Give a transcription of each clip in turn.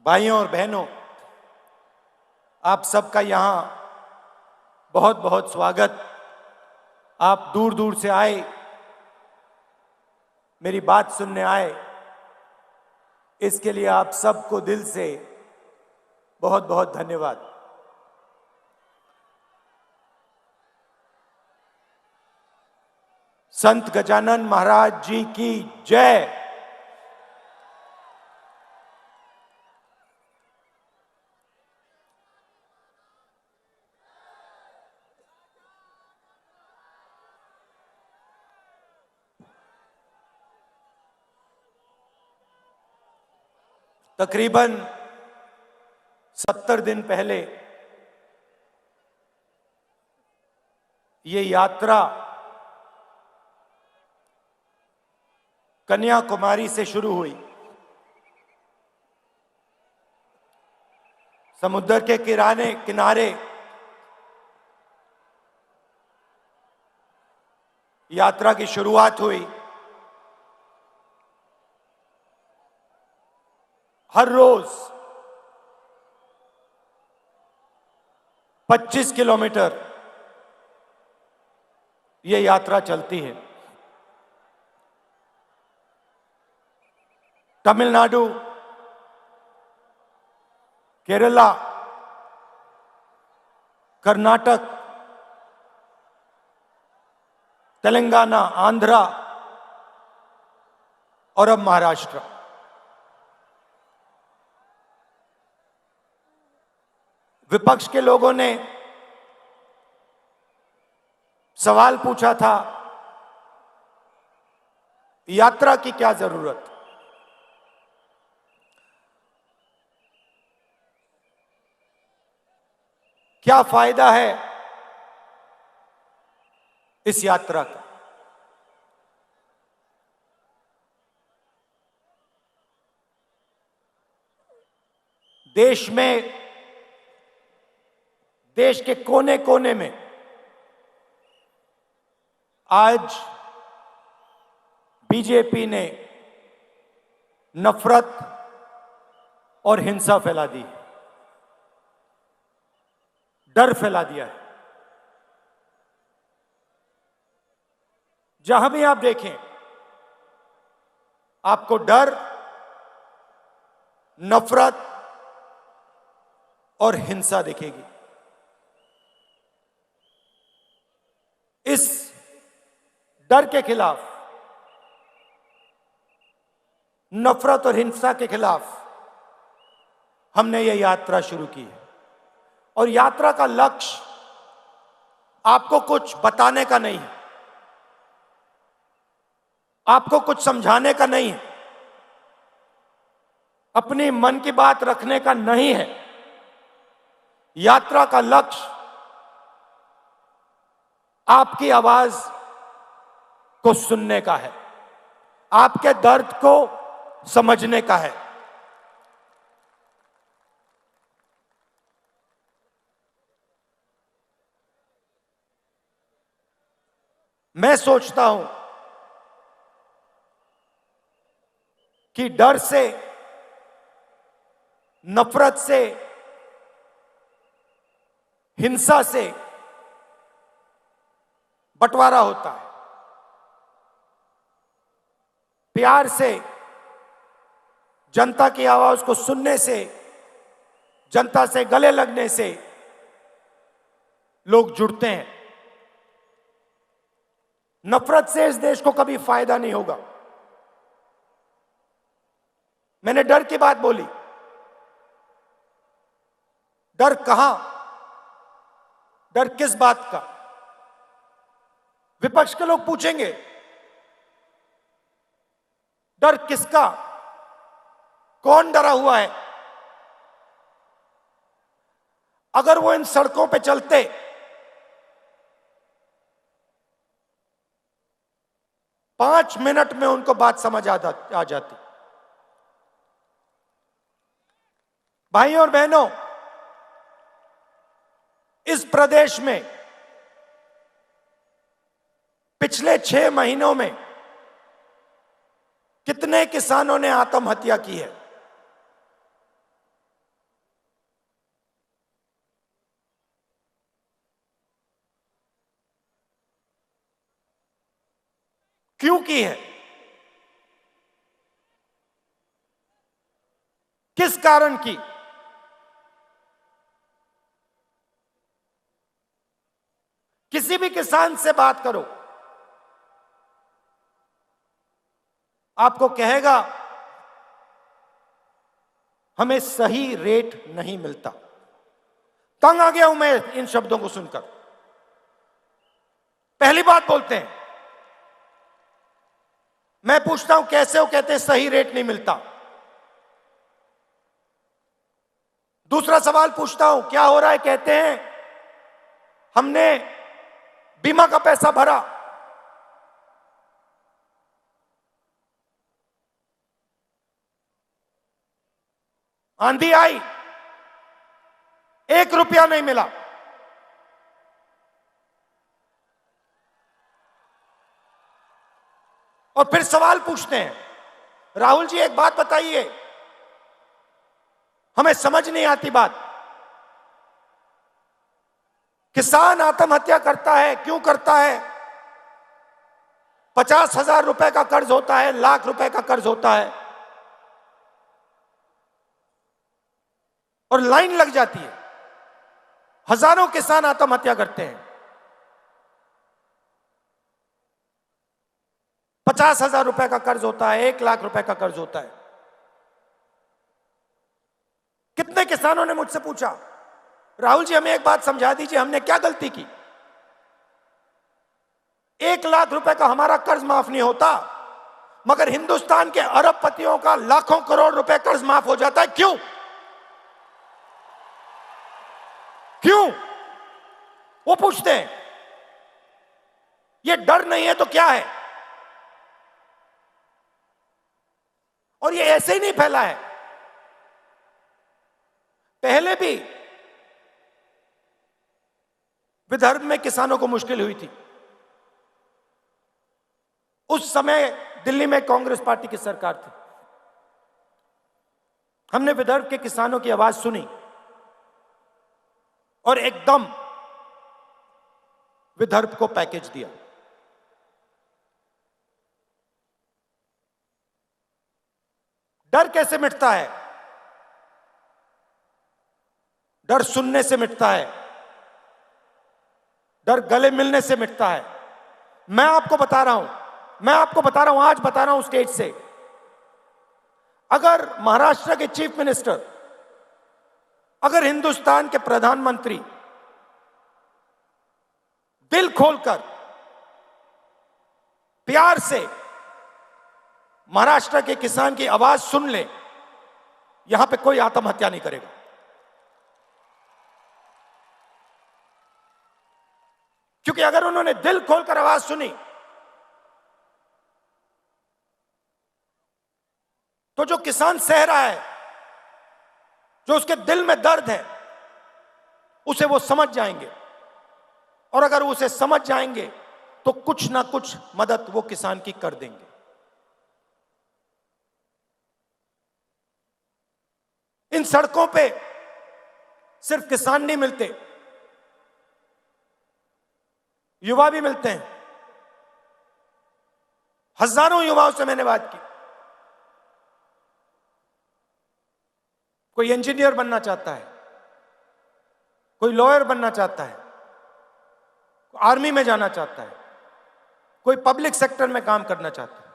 भाइयों और बहनों, आप सबका यहाँ बहुत बहुत स्वागत। आप दूर दूर से आए, मेरी बात सुनने आए, इसके लिए आप सबको दिल से बहुत बहुत धन्यवाद। संत गजानन महाराज जी की जय। तकरीबन 70 दिन पहले ये यात्रा कन्याकुमारी से शुरू हुई। समुद्र के किनारे यात्रा की शुरुआत हुई। हर रोज 25 किलोमीटर ये यात्रा चलती है। तमिलनाडु, केरला, कर्नाटक, तेलंगाना, आंध्रा और अब महाराष्ट्र। विपक्ष के लोगों ने सवाल पूछा था, यात्रा की क्या जरूरत? क्या फायदा है इस यात्रा का? देश के कोने कोने में आज बीजेपी ने नफरत और हिंसा फैला दी, डर फैला दिया है। जहां भी आप देखें, आपको डर, नफरत और हिंसा दिखेगी। इस डर के खिलाफ, नफरत और हिंसा के खिलाफ हमने यह यात्रा शुरू की है। और यात्रा का लक्ष्य आपको कुछ बताने का नहीं है, आपको कुछ समझाने का नहीं है, अपनी मन की बात रखने का नहीं है। यात्रा का लक्ष्य आपकी आवाज को सुनने का है, आपके दर्द को समझने का है। मैं सोचता हूं कि डर से, नफरत से, हिंसा से बंटवारा होता है। प्यार से, जनता की आवाज को सुनने से, जनता से गले लगने से लोग जुड़ते हैं। नफरत से इस देश को कभी फायदा नहीं होगा। मैंने डर की बात बोली। डर कहां? डर किस बात का? विपक्ष के लोग पूछेंगे, डर किसका? कौन डरा हुआ है? अगर वो इन सड़कों पे चलते, पांच मिनट में उनको बात समझ आ जाती। भाइयों और बहनों, इस प्रदेश में पिछले 6 महीनों में कितने किसानों ने आत्महत्या की है? क्यों की है? किस कारण की? किसी भी किसान से बात करो, आपको कहेगा हमें सही रेट नहीं मिलता। तंग आ गया हूं मैं इन शब्दों को सुनकर। पहली बात बोलते हैं, मैं पूछता हूं कैसे हो, कहते हैं सही रेट नहीं मिलता। दूसरा सवाल पूछता हूं क्या हो रहा है, कहते हैं हमने बीमा का पैसा भरा। आंधी आई, 1 रुपया नहीं मिला। और फिर सवाल पूछते हैं, राहुल जी एक बात बताइए, हमें समझ नहीं आती बात, किसान आत्महत्या करता है क्यों करता है? 50,000 रुपए का कर्ज होता है, लाख रुपए का कर्ज होता है, और लाइन लग जाती है। हजारों किसान आत्महत्या करते हैं। 50,000 रुपए का कर्ज होता है, 1 लाख रुपए का कर्ज होता है। कितने किसानों ने मुझसे पूछा, राहुल जी हमें एक बात समझा दीजिए, हमने क्या गलती की? 1 लाख रुपए का हमारा कर्ज माफ नहीं होता, मगर हिंदुस्तान के अरबपतियों का लाखों करोड़ रुपए कर्ज माफ हो जाता है, क्यों? क्यों? वो पूछते हैं। ये डर नहीं है तो क्या है? और ये ऐसे ही नहीं फैला है, पहले भी विदर्भ में किसानों को मुश्किल हुई थी। उस समय दिल्ली में कांग्रेस पार्टी की सरकार थी। हमने विदर्भ के किसानों की आवाज सुनी और एकदम विदर्भ को पैकेज दिया। डर कैसे मिटता है? डर सुनने से मिटता है, डर गले मिलने से मिटता है। मैं आपको बता रहा हूं, आज बता रहा हूं स्टेज से, अगर महाराष्ट्र के चीफ मिनिस्टर, अगर हिंदुस्तान के प्रधानमंत्री दिल खोलकर प्यार से महाराष्ट्र के किसान की आवाज सुन ले, यहां पे कोई आत्महत्या नहीं करेगा। क्योंकि अगर उन्होंने दिल खोलकर आवाज सुनी तो जो किसान सह रहा है, जो उसके दिल में दर्द है, उसे वो समझ जाएंगे। और अगर उसे समझ जाएंगे तो कुछ ना कुछ मदद वो किसान की कर देंगे। इन सड़कों पे सिर्फ किसान नहीं मिलते, युवा भी मिलते हैं। हजारों युवाओं से मैंने बात की। कोई इंजीनियर बनना चाहता है, कोई लॉयर बनना चाहता है, कोई आर्मी में जाना चाहता है, कोई पब्लिक सेक्टर में काम करना चाहता है।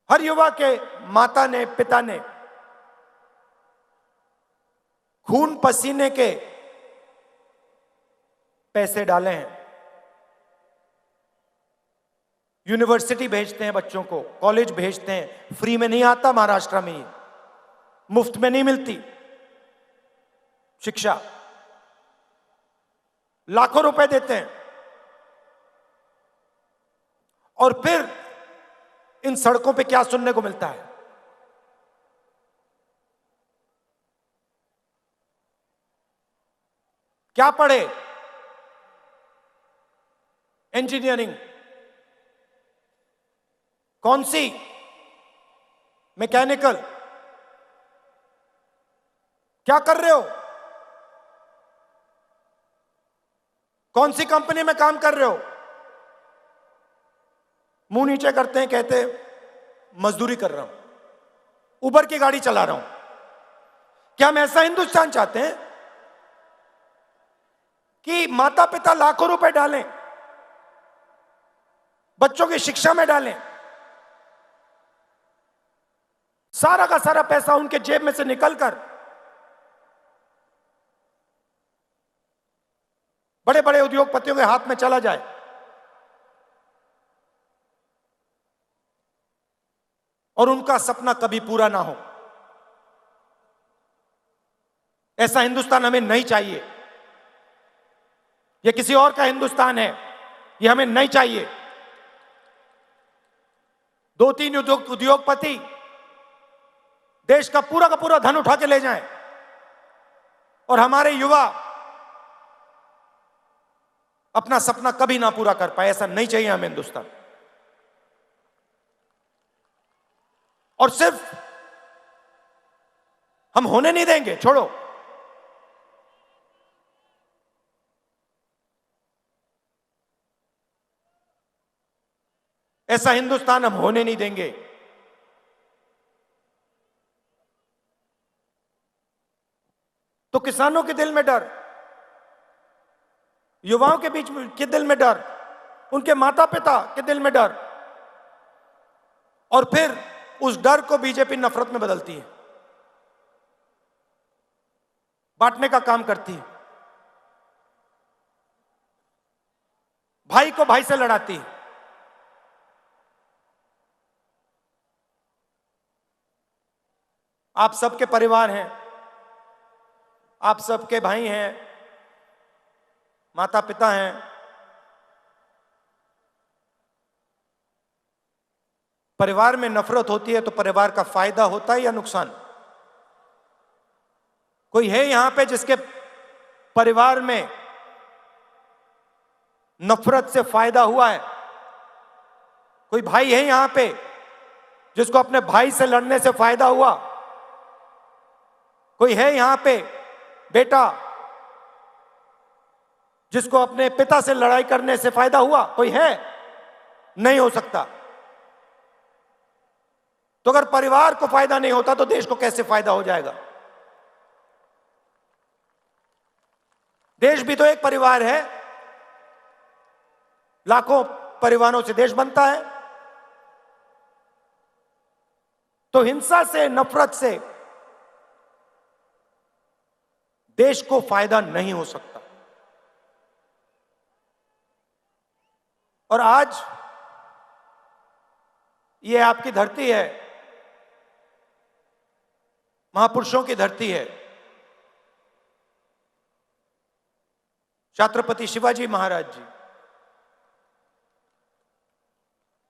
हर युवा के माता ने, पिता ने खून पसीने के पैसे डाले हैं। यूनिवर्सिटी भेजते हैं बच्चों को, कॉलेज भेजते हैं। फ्री में नहीं आता महाराष्ट्र में, ये मुफ्त में नहीं मिलती शिक्षा, लाखों रुपए देते हैं। और फिर इन सड़कों पे क्या सुनने को मिलता है? क्या पढ़े? इंजीनियरिंग, कौन सी? मैकेनिकल। क्या कर रहे हो? कौन सी कंपनी में काम कर रहे हो? मुंह नीचे करते हैं, कहते मजदूरी कर रहा हूं, उबर की गाड़ी चला रहा हूं। क्या हम ऐसा हिंदुस्तान चाहते हैं कि माता पिता लाखों रुपए डालें, बच्चों की शिक्षा में डालें, सारा का सारा पैसा उनके जेब में से निकलकर बड़े बड़े उद्योगपतियों के हाथ में चला जाए? और उनका सपना कभी पूरा ना हो। ऐसा हिंदुस्तान हमें नहीं चाहिए। यह किसी और का हिंदुस्तान है, यह हमें नहीं चाहिए। दो तीन उद्योगपति देश का पूरा धन उठा के ले जाएं और हमारे युवा अपना सपना कभी ना पूरा कर पाए। ऐसा नहीं चाहिए हमें हिंदुस्तान। और सिर्फ हम होने नहीं देंगे, छोड़ो, ऐसा हिंदुस्तान हम होने नहीं देंगे। तो किसानों के दिल में डर, युवाओं के बीच के दिल में डर, उनके माता पिता के दिल में डर, और फिर उस डर को बीजेपी नफरत में बदलती है, बांटने का काम करती है, भाई को भाई से लड़ाती है। आप सबके परिवार हैं, आप सबके भाई हैं, माता पिता हैं। परिवार में नफरत होती है तो परिवार का फायदा होता है या नुकसान? कोई है यहां पे जिसके परिवार में नफरत से फायदा हुआ है? कोई भाई है यहां पे जिसको अपने भाई से लड़ने से फायदा हुआ? कोई है यहां पे बेटा जिसको अपने पिता से लड़ाई करने से फायदा हुआ? कोई है? नहीं हो सकता। तो अगर परिवार को फायदा नहीं होता तो देश को कैसे फायदा हो जाएगा? देश भी तो एक परिवार है, लाखों परिवारों से देश बनता है। तो हिंसा से, नफरत से देश को फायदा नहीं हो सकता। और आज ये आपकी धरती है, महापुरुषों की धरती है। छत्रपति शिवाजी महाराज जी,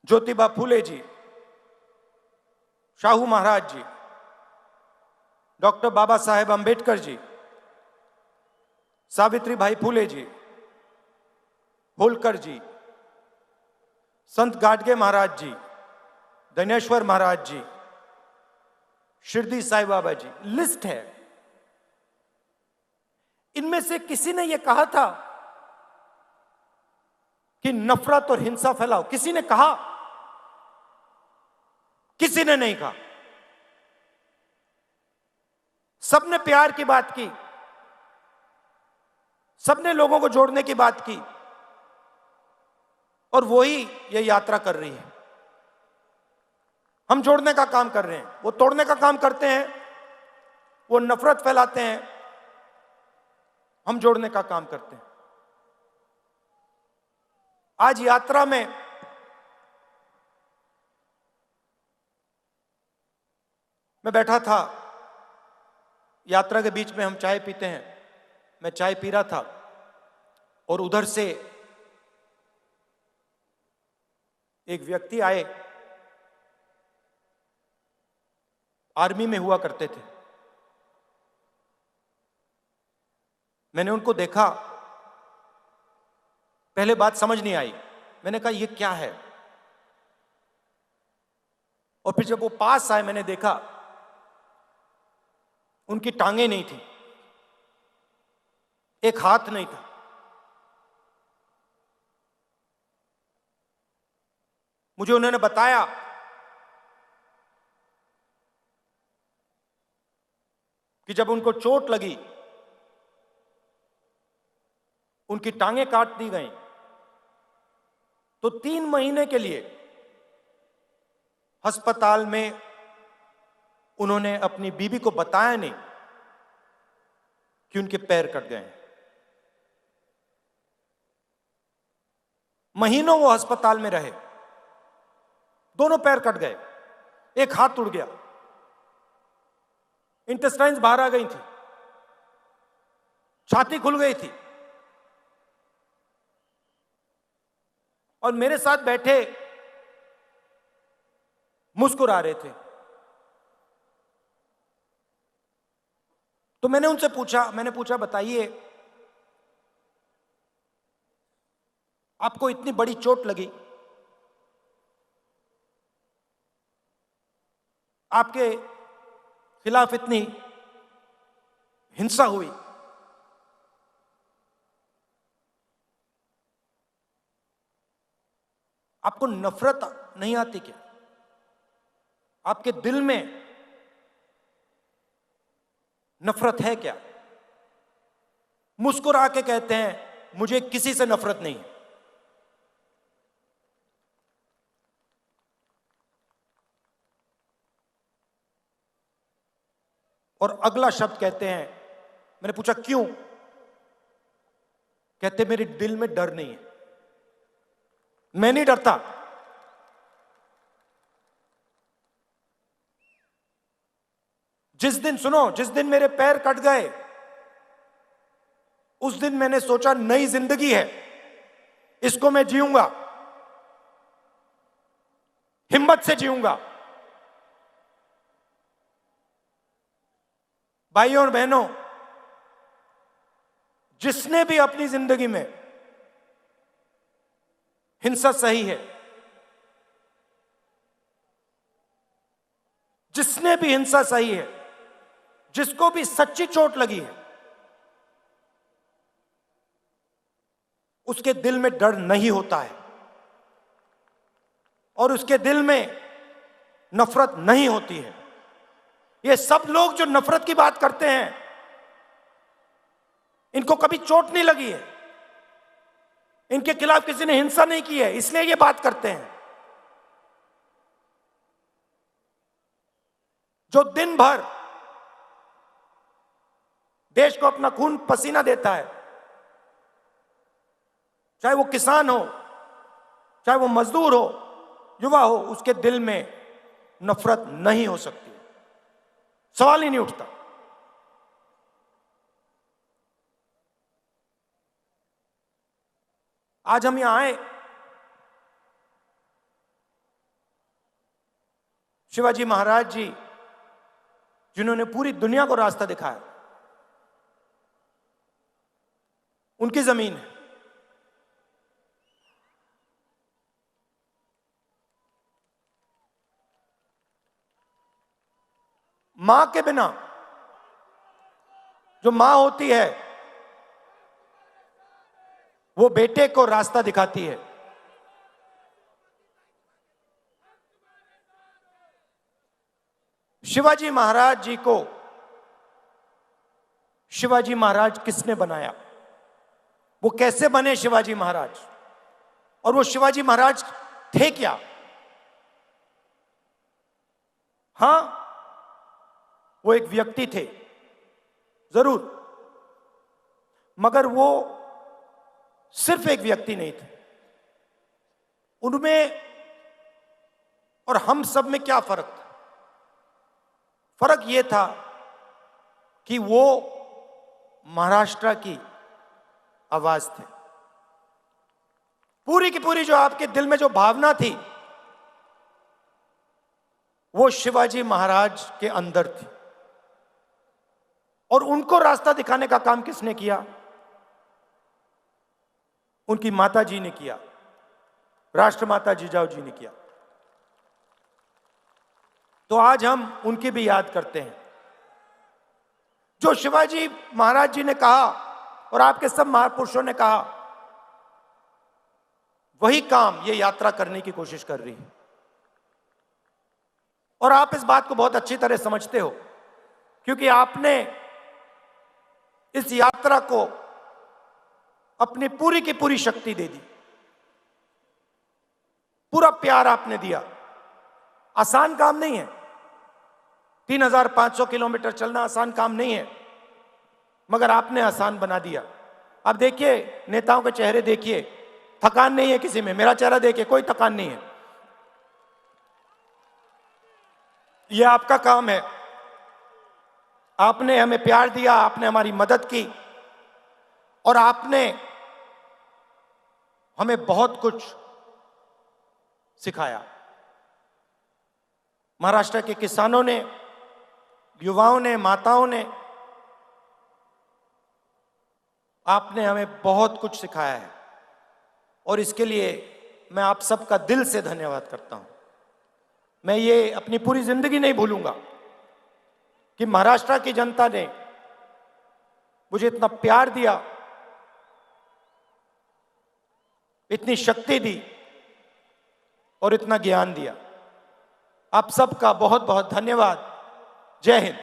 ज्योतिबा फूले जी, शाहू महाराज जी, डॉक्टर बाबा साहेब अंबेडकर जी, सावित्री भाई फूले जी, होलकर जी, संत गाडगे महाराज जी, धनेश्वर महाराज जी, शिरडी साईं बाबा जी, लिस्ट है। इनमें से किसी ने यह कहा था कि नफरत और हिंसा फैलाओ? किसी ने कहा? किसी ने नहीं कहा। सबने प्यार की बात की, सबने लोगों को जोड़ने की बात की, और वही ये यात्रा कर रही है। हम जोड़ने का काम कर रहे हैं, वो तोड़ने का काम करते हैं, वो नफरत फैलाते हैं, हम जोड़ने का काम करते हैं। आज यात्रा में मैं बैठा था, यात्रा के बीच में हम चाय पीते हैं, मैं चाय पी रहा था और उधर से एक व्यक्ति आए, आर्मी में हुआ करते थे। मैंने उनको देखा, पहले बात समझ नहीं आई, मैंने कहा ये क्या है? और फिर जब वो पास आए मैंने देखा उनकी टांगे नहीं थी, एक हाथ नहीं था, मुझे उन्होंने बताया कि जब उनको चोट लगी, उनकी टांगें काट दी गई, तो 3 महीने के लिए अस्पताल में उन्होंने अपनी बीवी को बताया नहीं कि उनके पैर कट गए। महीनों वो अस्पताल में रहे, दोनों पैर कट गए, एक हाथ टूट गया, इंटेस्टाइन्स बाहर आ गई थी, छाती खुल गई थी। और मेरे साथ बैठे मुस्कुरा रहे थे। तो मैंने पूछा बताइए, आपको इतनी बड़ी चोट लगी, आपके खिलाफ इतनी हिंसा हुई, आपको नफरत नहीं आती क्या? आपके दिल में नफरत है क्या? मुस्कुरा के कहते हैं मुझे किसी से नफरत नहीं है। और अगला शब्द कहते हैं, मैंने पूछा क्यों? कहते मेरे दिल में डर नहीं है, मैं नहीं डरता। जिस दिन मेरे पैर कट गए, उस दिन मैंने सोचा नई जिंदगी है, इसको मैं जीऊंगा, हिम्मत से जीऊंगा। भाइयों और बहनों, जिसने भी अपनी जिंदगी में हिंसा सही है, जिसने भी हिंसा सही है, जिसको भी सच्ची चोट लगी है, उसके दिल में डर नहीं होता है और उसके दिल में नफरत नहीं होती है। ये सब लोग जो नफरत की बात करते हैं, इनको कभी चोट नहीं लगी है, इनके खिलाफ किसी ने हिंसा नहीं की है, इसलिए ये बात करते हैं। जो दिन भर देश को अपना खून पसीना देता है, चाहे वो किसान हो, चाहे वो मजदूर हो, युवा हो, उसके दिल में नफरत नहीं हो सकती, सवाल ही नहीं उठता। आज हम यहां आए, शिवाजी महाराज जी जिन्होंने पूरी दुनिया को रास्ता दिखाया, उनकी जमीन है। मां के बिना, जो मां होती है वो बेटे को रास्ता दिखाती है। शिवाजी महाराज जी को शिवाजी महाराज किसने बनाया? वो कैसे बने शिवाजी महाराज? और वो शिवाजी महाराज थे क्या? हां, वो एक व्यक्ति थे जरूर, मगर वो सिर्फ एक व्यक्ति नहीं थे। उनमें और हम सब में क्या फर्क था? फर्क यह था कि वो महाराष्ट्र की आवाज थे। पूरी की पूरी जो आपके दिल में जो भावना थी, वो शिवाजी महाराज के अंदर थी। और उनको रास्ता दिखाने का काम किसने किया? उनकी माता जी ने किया, राष्ट्रमाता जिजाऊ जी ने किया। तो आज हम उनकी भी याद करते हैं। जो शिवाजी महाराज जी ने कहा और आपके सब महापुरुषों ने कहा, वही काम ये यात्रा करने की कोशिश कर रही है। और आप इस बात को बहुत अच्छी तरह समझते हो, क्योंकि आपने इस यात्रा को अपनी पूरी की पूरी शक्ति दे दी, पूरा प्यार आपने दिया। आसान काम नहीं है, 3500 किलोमीटर चलना आसान काम नहीं है, मगर आपने आसान बना दिया। आप देखिए नेताओं के चेहरे देखिए, थकान नहीं है किसी में। मेरा चेहरा देखिए, कोई थकान नहीं है। यह आपका काम है। आपने हमें प्यार दिया, आपने हमारी मदद की, और आपने हमें बहुत कुछ सिखाया। महाराष्ट्र के किसानों ने, युवाओं ने, माताओं ने, आपने हमें बहुत कुछ सिखाया है, और इसके लिए मैं आप सबका दिल से धन्यवाद करता हूं। मैं ये अपनी पूरी जिंदगी नहीं भूलूंगा कि महाराष्ट्र की जनता ने मुझे इतना प्यार दिया, इतनी शक्ति दी और इतना ज्ञान दिया। आप सबका बहुत बहुत धन्यवाद। जय हिंद।